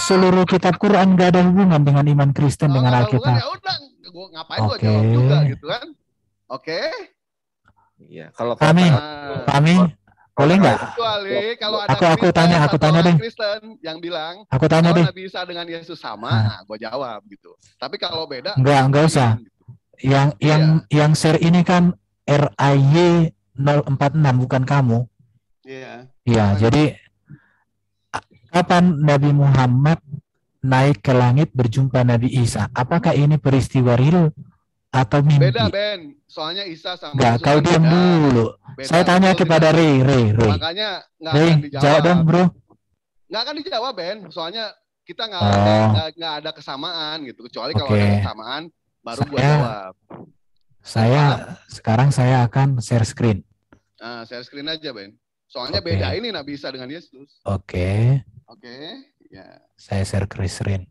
Seluruh kitab Quran nggak ada hubungan dengan iman Kristen dengan Alkitab. Ya udah, ngapain gua jawab juga gitu kan? Oke. Iya, kalau kami boleh nggak? Kecuali kalau ada aku tanya deh. Kristen yang bilang, aku tanya deh. Nabi Isa dengan Yesus sama, gue jawab gitu. Tapi kalau beda, nggak usah. Gitu. Yang share ini kan RAY 046 bukan kamu. Iya. Iya, jadi kapan Nabi Muhammad naik ke langit berjumpa Nabi Isa? Apakah ini peristiwa real atau mimpi? Beda, Ben. Soalnya Isa sama Yesus. Kau diam dulu. Beda, saya tanya kepada Ray. Makanya nggak akan dijawab. Jawab dong, bro. Nggak akan dijawab, Ben. Soalnya kita nggak ada kesamaan gitu. Kecuali kalau ada kesamaan, baru gua jawab. Sekarang saya akan share screen. Nah, share screen aja, Ben. Soalnya beda ini Nabi Isa dengan Yesus. Oke. Ya. Saya share screen.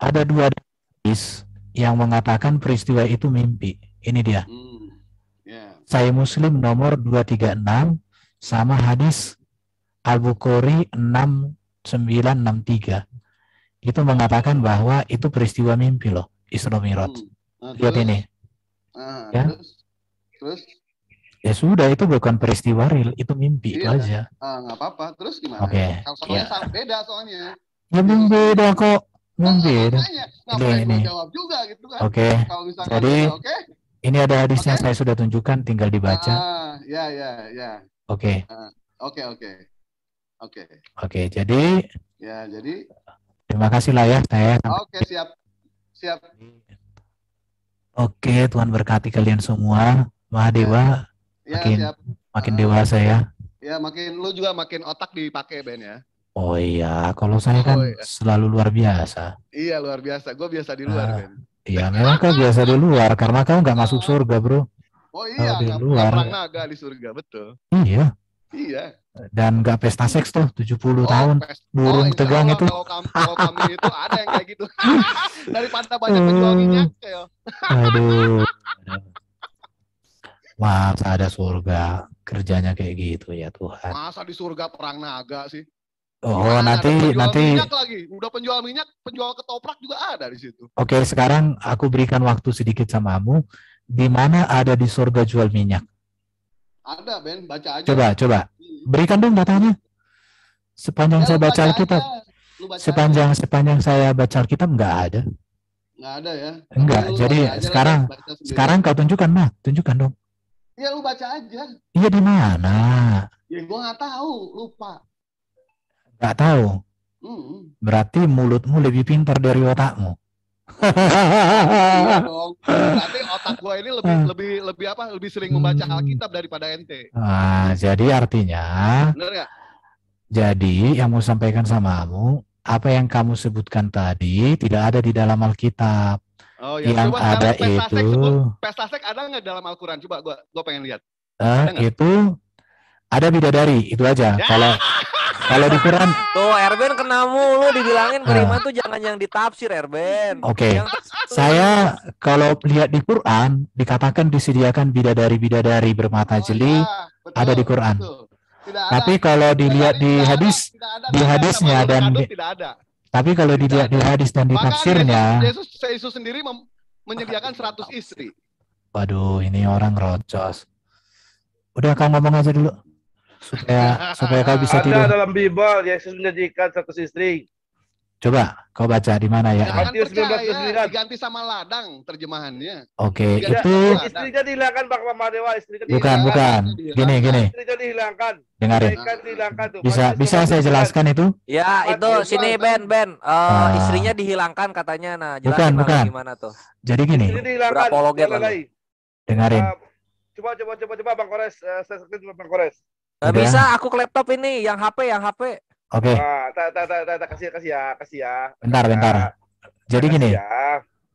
Ada dua hadis yang mengatakan peristiwa itu mimpi. Ini dia. Sahih Muslim nomor 236 sama hadis Al-Bukhari 6963. Itu mengatakan bahwa itu peristiwa mimpi loh, Isra Mi'raj. Lihat ini. Ya. Terus? Ya sudah, itu bukan peristiwa real, itu mimpi itu aja. Nggak apa-apa. Terus gimana? Oke. Soalnya beda soalnya. Ya beda kok. Beda. Ini jawab juga gitu kan. Oke. Jadi ini ada hadisnya, saya sudah tunjukkan, tinggal dibaca. Ya. Oke. Oke, jadi. Ya, jadi. Terima kasih lah ya saya. Oke, siap. Oke, Tuhan berkati kalian semua. Mahadewa makin dewasa ya. Ya, lu juga makin otak dipakai, Ben ya. Oh iya, kalau saya kan selalu luar biasa. Iya, luar biasa. Gue biasa di luar, Ben. Iya, memang kau biasa di luar karena kau nggak masuk surga, bro. Oh iya, di luar. perang naga di surga, betul. Iya. Iya. Dan nggak pesta seks tuh 70 tahun. Burung insya tegang Allah itu. Kalau kami itu ada yang kayak gitu. Daripada banyak penjual minyak. Ya. Aduh. Masa ada surga kerjanya kayak gitu ya Tuhan. Masa di surga perang naga sih? Oh, Mana nanti ada penjual minyak lagi. Udah penjual minyak, penjual ketoprak juga ada di situ. Oke, sekarang aku berikan waktu sedikit samamu. Di mana ada di surga jual minyak? Ada, Ben, baca aja. Coba. Berikan dong datanya. Sepanjang saya baca Alkitab. Sepanjang saya baca Alkitab nggak ada. Nggak ada ya? Enggak. Jadi sekarang kau tunjukkan, tunjukkan dong. Iya, lu baca aja. Iya, di mana? Ya gua nggak tahu, lupa. Nggak tahu. Berarti mulutmu lebih pintar dari otakmu. Iya dong. Berarti otak gua ini lebih sering membaca Alkitab daripada ente. Jadi artinya, bener gak? Jadi yang mau sampaikan samamu, apa yang kamu sebutkan tadi tidak ada di dalam Alkitab. Oh ya, yang coba ada pesta seks ada nggak dalam Al-Quran? Coba gua pengen lihat. Itu ada bidadari, itu aja. Ya. Kalau di Quran tuh Erben kena mulu dibilangin beriman tuh jangan yang ditafsir Erben. Oke. Saya kalau lihat di Quran dikatakan disediakan bidadari bermata jeli ada di Quran. Tapi kalau dilihat di hadis, di hadisnya dan tapi kalau dilihat di hadis dan di tafsirnya, Yesus sendiri menyediakan 100 istri. Waduh, ini orang rocos. Udah, kamu ngomong aja dulu. Supaya kau bisa tidur. Ada dalam Bible Yesus menjanjikan 100 istri. Coba kau baca di mana ya? Matius 19:9 diganti sama ladang terjemahannya. Oke, itu istrinya dihilangkan Pak Mamadewa, istrinya bukan. Gini. Istrinya dihilangkan. Dengarin. Bisa saya jelaskan itu? Ya, itu sini Ben. Istrinya dihilangkan katanya. Nah, jelasin bukan. Gimana tuh? Jadi gini. Berapa loget lagi? Dengarin. Coba Bang Kores, saya screen Bang Kores. Gak bisa, aku ke laptop ini, yang HP. Oke. Kasih ya. Bentar. Jadi gini.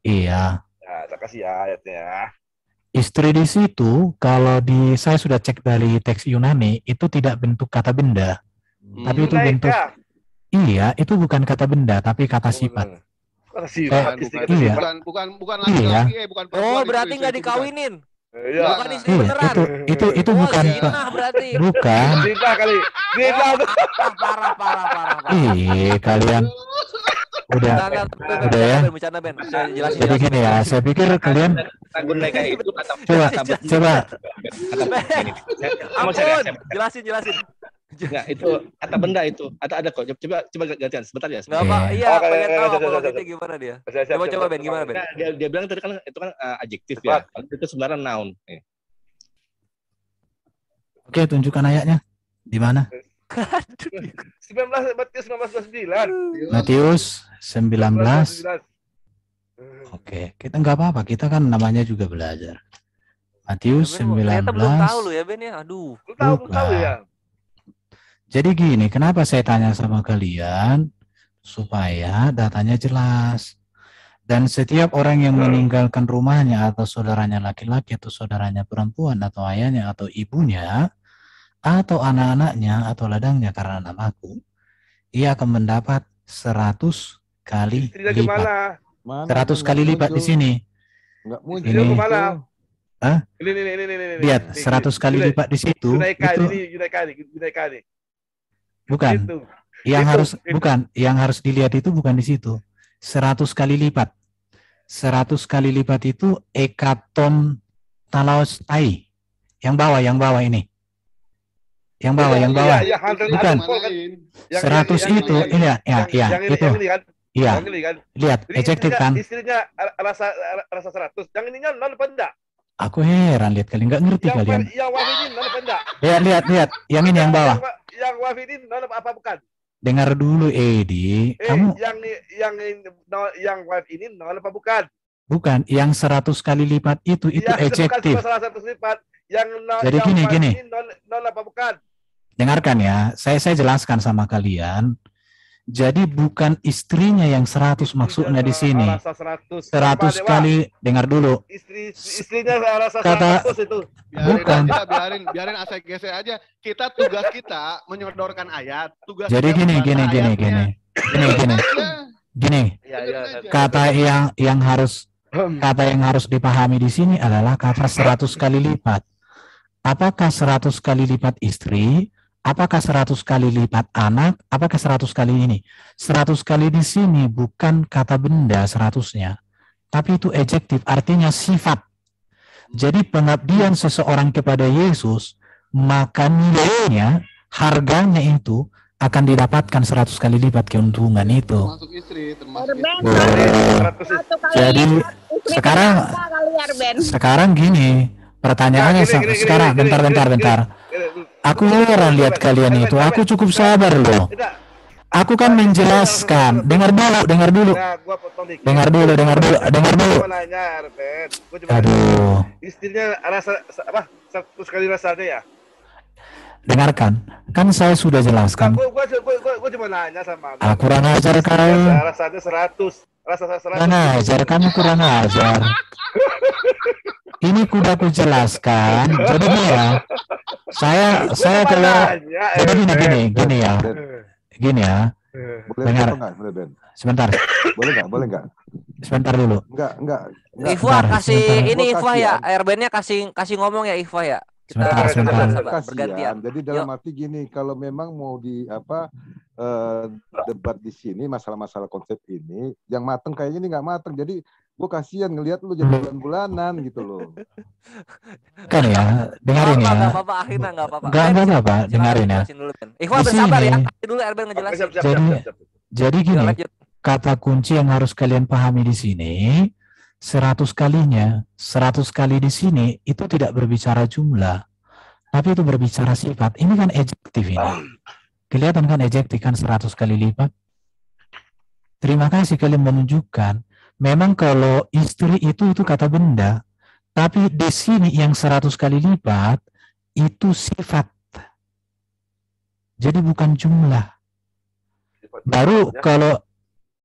Iya. Kasih ya ayatnya. Istri di situ, kalau saya sudah cek dari teks Yunani, itu tidak bentuk kata benda. Tapi itu bentuk. Iya, itu bukan kata benda, tapi kata sifat. Bukan laki-laki, bukan perempuan. Oh, berarti nggak dikawinin. Iya. Bukan istri beneran. Itu bukan. Berarti. Bukan. Zina kali. Parah. Kalian udah ya. Jadi gini ya, saya pikir kalian coba. Ampun, jelasin. Enggak, itu kata benda itu. Ada kok. Coba gantian sebentar ya. Enggak apa. Iya, pengen tahu apologetik gimana dia. Coba Ben, gimana Ben? Dia bilang tadi kan itu kan adjektif ya. Itu sebenarnya noun. Oke, tunjukkan ayatnya. Di mana? 19:29. Matius 19. Oke, kita nggak apa-apa. Kita kan namanya juga belajar. Matius 19. Ternyata belum tahu lu ya Ben ya. Aduh. Belum tahu ya. Jadi gini, kenapa saya tanya sama kalian? Supaya datanya jelas. Dan setiap orang yang meninggalkan rumahnya atau saudaranya laki-laki atau saudaranya perempuan atau ayahnya atau ibunya atau anak-anaknya atau ladangnya karena namaku, ia akan mendapat 100 kali lipat. 100 kali lipat di sini. Ini kemana? Hah? Ini. Lihat, 100 kali lipat di situ. Junaikani. Bukan. Yang harus dilihat itu bukan di situ. 100 kali lipat. 100 kali lipat itu ekaton talaos tai. Yang bawah ini. Yang bawah. Bukan. 100 itu ini ya itu. Iya. Lihat, ejected kan. Istrinya rasa 100. Yang ininya non apa enggak? Aku heran lihat kalian nggak ngerti kalian. Yang wafi ini non apa enggak? Lihat. Yang ini yang bawah. Yang wafi ini non apa bukan? Dengar dulu Edi. Kamu yang wafi ini non apa bukan? Bukan, yang 100 kali lipat itu ejektif. Salah 100 lipat. Jadi gini. Non apa bukan? Dengarkan ya, saya jelaskan sama kalian. Jadi bukan istrinya yang 100 maksudnya di sini. 100 kali, dengar dulu. Istrinya rasa Kata, 100 itu. Bukan. Biarin ACGC aja. Kita tugas kita menyodorkan ayat. Tugas Jadi kita gini. Kata yang harus dipahami di sini adalah kata 100 kali lipat. Apakah 100 kali lipat istri? Apakah 100 kali lipat anak? Apakah 100 kali ini? 100 kali di sini bukan kata benda 100-nya, tapi itu adjektif, artinya sifat. Jadi pengabdian seseorang kepada Yesus, maka nilainya, harganya itu akan didapatkan 100 kali lipat keuntungan itu. Termasuk istri, Jadi sekarang gini, pertanyaannya sekarang bentar. Aku heran lihat kalian itu. Aku cukup sabar loh. Aku kan menjelaskan. Dengar dulu. Aduh. Istrinya rasa apa? 100 kali rasanya ya? Dengarkan. Kan saya sudah jelaskan. Gua cuma nanya sama kurang ajar kau. Rasanya 100. Rasa 100. Kurang ajar, kamu kurang ajar. Ini kuda aku jelaskan. Jadi ya, saya kalau jadi gini ya. Dengar. Sebentar. Boleh nggak? Sebentar dulu. Enggak. Ikhwa kasih ini Ikhwa ya, Erbennya kasih ngomong ya Ikhwa ya. Sebentar. Bergantian. Jadi dalam arti gini, kalau memang mau debat di sini masalah-masalah konsep ini, yang mateng kayaknya ini nggak mateng. Jadi gue kasihan ngelihat lu jadi bulan-bulanan gitu loh. Kan ya, dengarin ya. Enggak apa-apa, akhirnya enggak apa-apa. Enggak apa-apa, dengarin ya. Ikhwan bersabar ya. Kasih dulu Erben ngejelasin. Jadi gini, kata kunci yang harus kalian pahami di sini, 100 kalinya, 100 kali di sini itu tidak berbicara jumlah, tapi itu berbicara sifat. Ini kan adjektif ini. Kelihatan kan adjektif kan 100 kali lipat. Terima kasih kalian menunjukkan. Memang kalau istri itu kata benda, tapi di sini yang 100 kali lipat itu sifat. Jadi bukan jumlah. Baru kalau,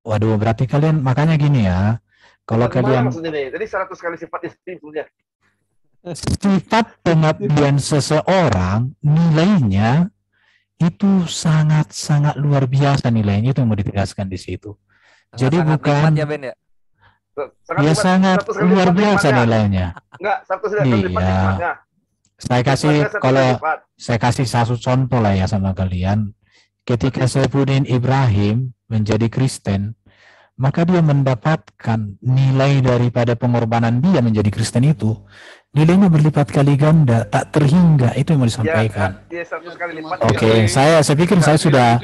waduh berarti kalian makanya gini ya. Kalau kalian jadi 100 kali sifat istri maksudnya. Sifat pengabdian seseorang nilainya itu sangat luar biasa nilainya, itu yang mau ditegaskan di situ. Jadi sangat bukan ya, Ben, ya? Sangat luar biasa nilainya. Enggak, 100 kali lipat. Saya kasih satu contoh lah ya sama kalian. Ketika Saifuddin Ibrahim menjadi Kristen, maka dia mendapatkan nilai daripada pengorbanan dia menjadi Kristen itu. Nilainya berlipat kali ganda, tak terhingga, itu yang mau disampaikan. Oke, saya pikir saya sudah.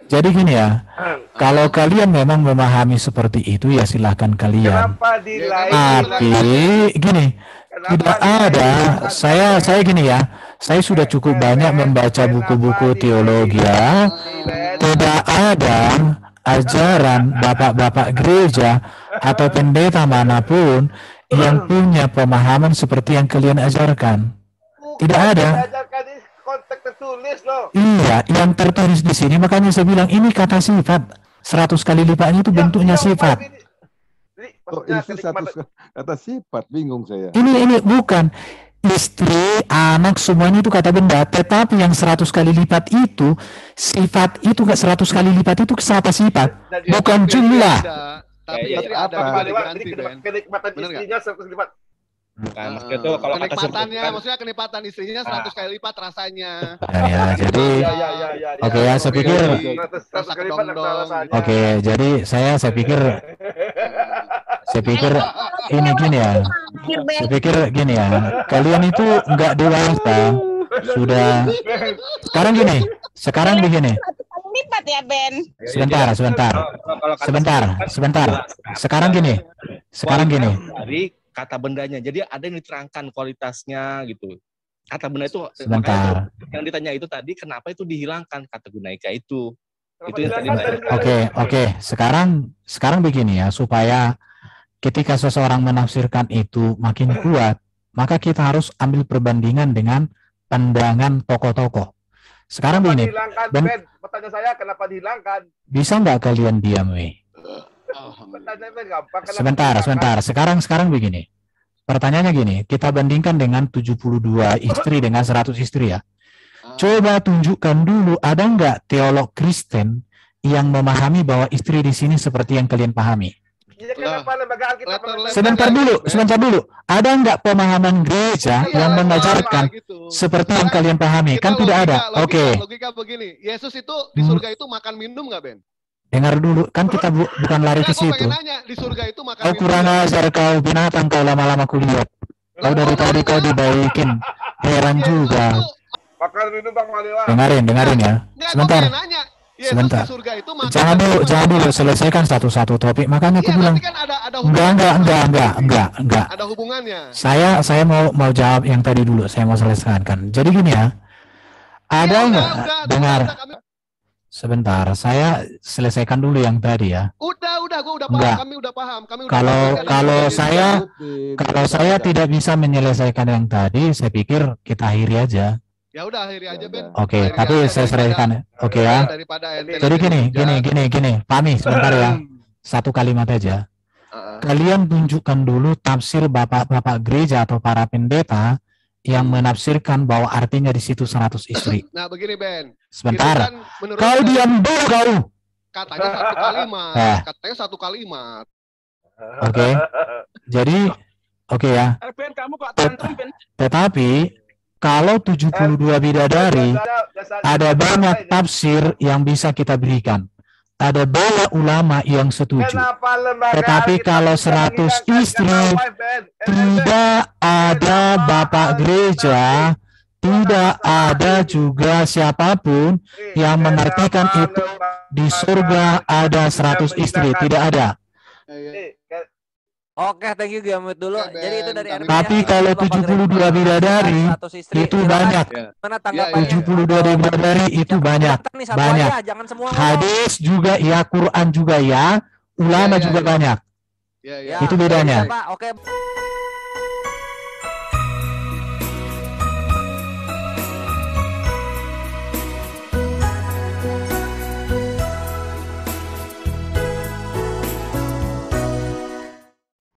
Jadi gini ya, kalau kalian memang memahami seperti itu ya silahkan kalian. Tapi gini, tidak ada. Saya gini ya, saya sudah cukup banyak membaca buku-buku teologi ya. Tidak ada ajaran bapak-bapak gereja atau pendeta manapun yang punya pemahaman seperti yang kalian ajarkan. Tidak ada. Konteks tertulis loh. Iya, yang tertulis di sini makanya saya bilang ini kata sifat. 100 kali lipatnya itu bentuknya sifat. Itu kata sifat, bingung saya. Ini bukan istri, anak, semuanya itu kata benda. Tetapi yang 100 kali lipat itu sifat itu nggak 100 kali lipat itu kata sifat, bukan jumlah. Tapi ada kenikmatan istrinya 100 kali lipat. Bukan, maksudnya itu kalau kenikmatannya, maksudnya kenikmatan istrinya 100 kali lipat rasanya. Ya, jadi oke ya, saya pikir oke, jadi saya pikir ini gini ya. Saya pikir gini ya, kalian itu nggak dewasa. Sudah. Sekarang begini. Lipat ya, Ben. Sebentar. Sekarang gini. Dari kata bendanya. Jadi ada yang diterangkan kualitasnya gitu. Kata benda itu sebentar. Yang ditanya itu tadi kenapa itu dihilangkan kata gunaika itu. Itu yang tadi. Oke. Sekarang begini ya, supaya ketika seseorang menafsirkan itu makin kuat, maka kita harus ambil perbandingan dengan pandangan tokoh-tokoh. Sekarang Kenapa begini, dihilangkan, Ben, Ben? Pertanyaan saya kenapa dihilangkan? bisa nggak kalian diam, weh? Pertanyaan saya gampang. Kenapa Sebentar, dihilangkan? sebentar. Sekarang begini. Pertanyaannya gini, kita bandingkan dengan 72 istri dengan 100 istri ya. Coba tunjukkan dulu, ada nggak teolog Kristen yang memahami bahwa istri di sini seperti yang kalian pahami? Ya, kenapa lembaga Alkitab? Sebentar dulu. Ada nggak pemahaman gereja yang mengajarkan seperti yang kalian pahami? Kan tidak ada. Oke. Logika begini, Yesus itu di surga itu makan minum nggak, Ben? Dengar dulu, kan kita bukan lari ke situ. Nanya, di surga itu makan Kau minum. kurang ajar, kau binatang, kau lama-lama kulihat. Kau dari tadi kau dibaikin. Heran juga. Makan minum Bang Maliwa. Dengarin ya. Sebentar. Sebentar. Jangan dulu selesaikan satu-satu topik. Makanya aku bilang kan enggak. Ada hubungannya. Saya mau jawab yang tadi dulu. Saya mau selesaikan. Jadi gini ya. Ada enggak? Dengar. Sebentar, saya selesaikan dulu yang tadi ya. Udah, gua udah paham. Kami udah paham. Kalau saya tidak bisa menyelesaikan yang tadi, saya pikir kita akhiri aja. Ya udah akhiri aja, Ben. Oke, tapi saya selesaikan. Oke ya. Jadi gini. Pahami sebentar ya. Satu kalimat aja. Kalian tunjukkan dulu tafsir bapak-bapak gereja atau para pendeta yang menafsirkan bahwa artinya di situ 100 istri. Nah, begini, Ben. Sebentar. Kau diam dulu kau. Katanya satu kalimat. Oke. Jadi oke ya. Ben, kamu kok tantrum, Ben? Tetapi kalau 72 bidadari, ada banyak tafsir yang bisa kita berikan. Ada banyak ulama yang setuju. Tetapi kalau 100 istri, tidak ada bapak gereja, tidak ada juga siapapun yang menartikan itu di surga ada 100 istri. Tidak ada. Oke, thank you Giamut dulu. Jadi itu dari RB. Tapi kalau 72 bidadari itu banyak. 72 bidadari itu banyak. Banyak. Hadis juga ya, Quran juga ya, ulama juga banyak. Itu bedanya. Oke.